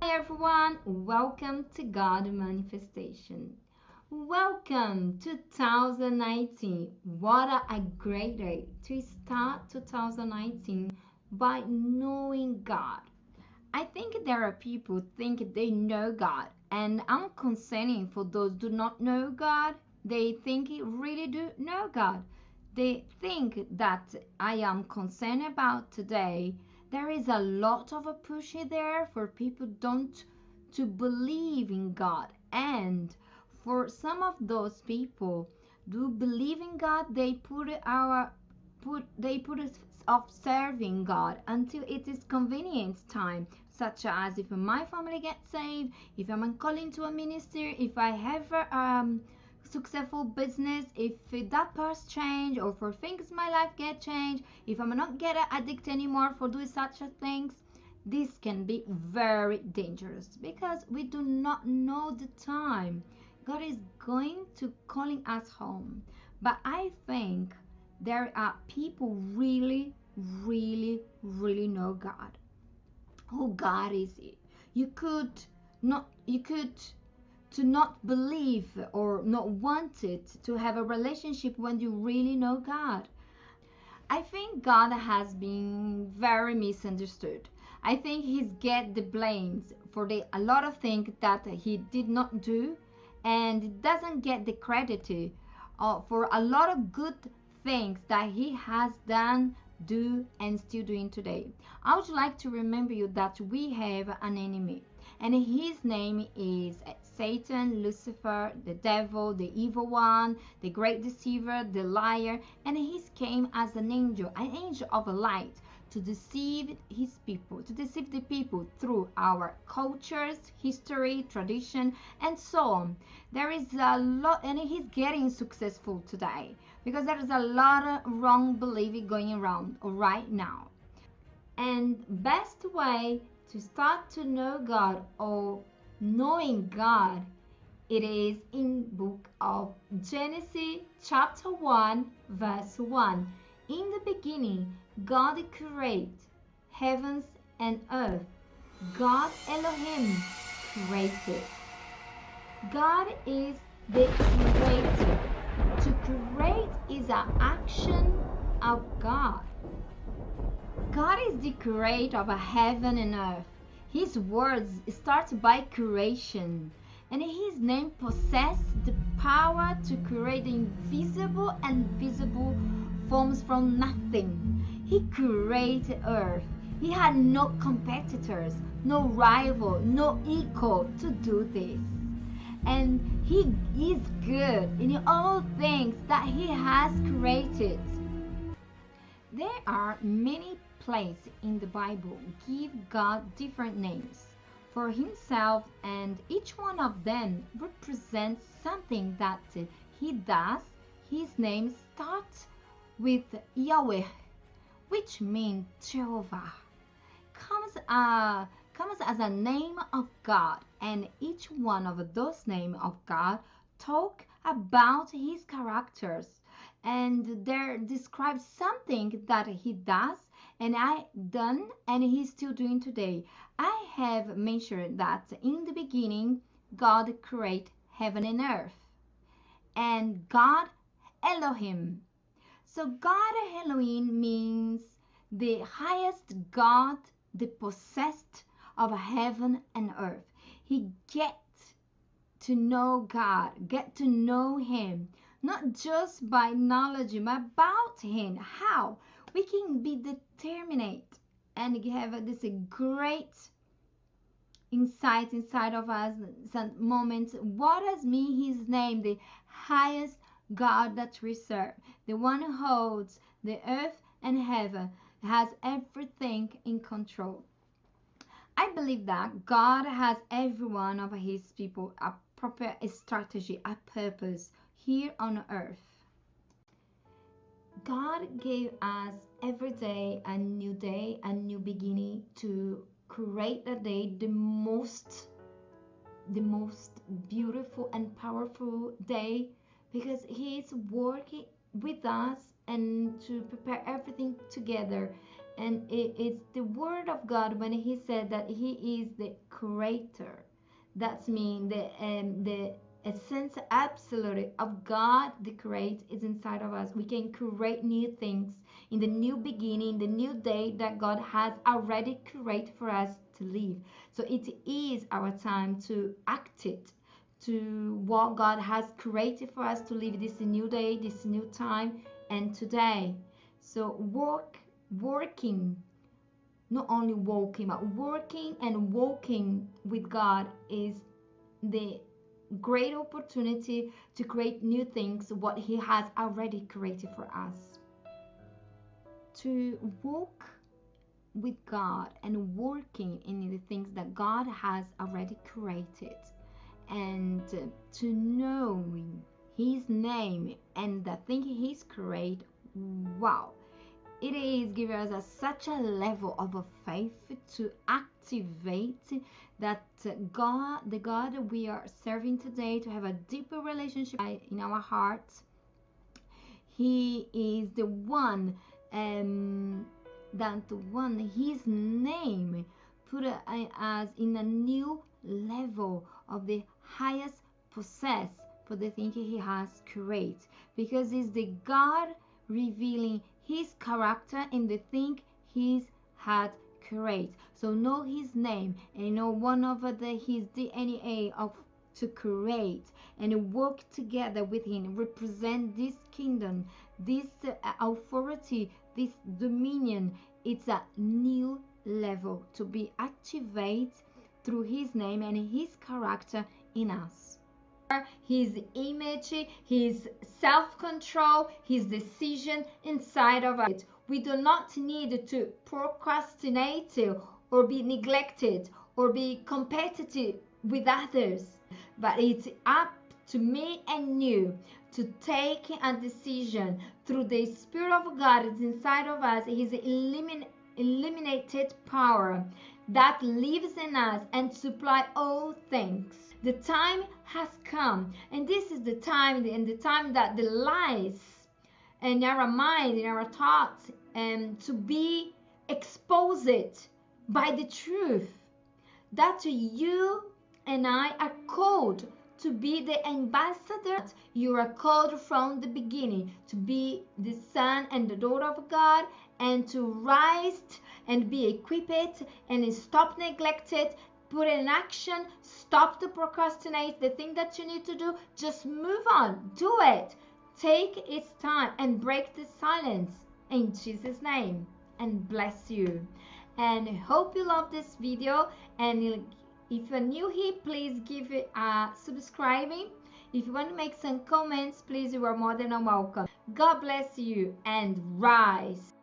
Hi everyone, welcome to God Manifestation. Welcome 2019. What a great day to start 2019 by knowing God. I think there are people think they know God, and I'm concerning for those do not know God. They think they really do know God. They think that I am concerned about today. There is a lot of a push there for people don't to believe in God, and for some of those people do believe in God, they put us off serving God until it is convenient time, such as if my family gets saved, if I'm calling to a ministry, if I have a successful business, if that past change or for things my life get changed, if I'm not get addicted anymore for doing such a things. This can be very dangerous because we do not know the time God is going to calling us home. But I think there are people really know God. Who God is it? You could to not believe or not want it to have a relationship when you really know God. I think God has been very misunderstood. I think he's get the blames for a lot of things that he did not do, and doesn't get the credit for a lot of good things that he has done, do, and still doing today. I would like to remember you that we have an enemy, and his name is Satan, Lucifer, the devil, the evil one, the great deceiver, the liar, and he came as an angel of light to deceive his people, to deceive the people through our cultures, history, tradition, and so on. There is a lot, and he's getting successful today because there is a lot of wrong belief going around right now. And best way to start to know God or knowing God, it is in book of Genesis chapter 1 verse 1. In the beginning God created heavens and earth. God Elohim created. God is the creator. To create is an action of God. God is the creator of heaven and earth. His words start by creation, and his name possesses the power to create the invisible and visible forms from nothing. He created earth. He had no competitors, no rival, no equal to do this. And he is good in all things that he has created. There are many places in the Bible give God different names for himself, and each one of them represents something that he does. His name starts with Yahweh, which means Jehovah. Comes as a name of God, and each one of those names of God talk about his characters, and they describe something that he does and I done and he's still doing today. I have mentioned that in the beginning God created heaven and earth, and God Elohim. So God Elohim means the highest God, the possessed of heaven and earth. He gets to know God, get to know him, not just by knowledge about him. How? We can be determined and have this great insight inside of us, some moments. What does mean his name, the highest God that we serve, the one who holds the earth and heaven, has everything in control. I believe that God has every one of his people a proper strategy, a purpose here on earth. God gave us every day, a new beginning to create a day the most beautiful and powerful day, because he is working with us and to prepare everything together. And it's the word of God when he said that he is the creator. That's mean the essence absolute of God, the create, is inside of us. We can create new things in the new beginning, the new day that God has already created for us to live. So it is our time to act it, to what God has created for us to live this new day, this new time, and today. So working, not only walking, but working and walking with God is the great opportunity to create new things, what he has already created for us. To walk with God and working in the things that God has already created, and to knowing his name and the thing he's created, wow, it is giving us such a level of a faith to activate that God, the God we are serving today, to have a deeper relationship in our hearts. He is the one, his name put us in a new level of the highest possess for the thing he has created, because he's the God revealing his character in the thing he's had created. So know his name and know one of his DNA of to create and work together with him, represent this kingdom, this authority, this dominion. It's a new level to be activated through his name and his character in us. His image, his self-control, his decision inside of us. We do not need to procrastinate or be neglected or be competitive with others, but it's up to me and you to take a decision through the Spirit of God is inside of us, his eliminated power that lives in us and supply all things. The time has come, and this is the time that the lies in our mind, in our thoughts, to be exposed by the truth that you and I are called to be the ambassador. You are called from the beginning to be the son and the daughter of God, and to rise and be equipped and stop neglected, put in action, stop to procrastinate the thing that you need to do. Just move on, do it, take its time and break the silence in Jesus' name, and bless you. And hope you love this video, and if you're new here, please give it a subscribing. If you want to make some comments, please, you are more than welcome. God bless you, and rise.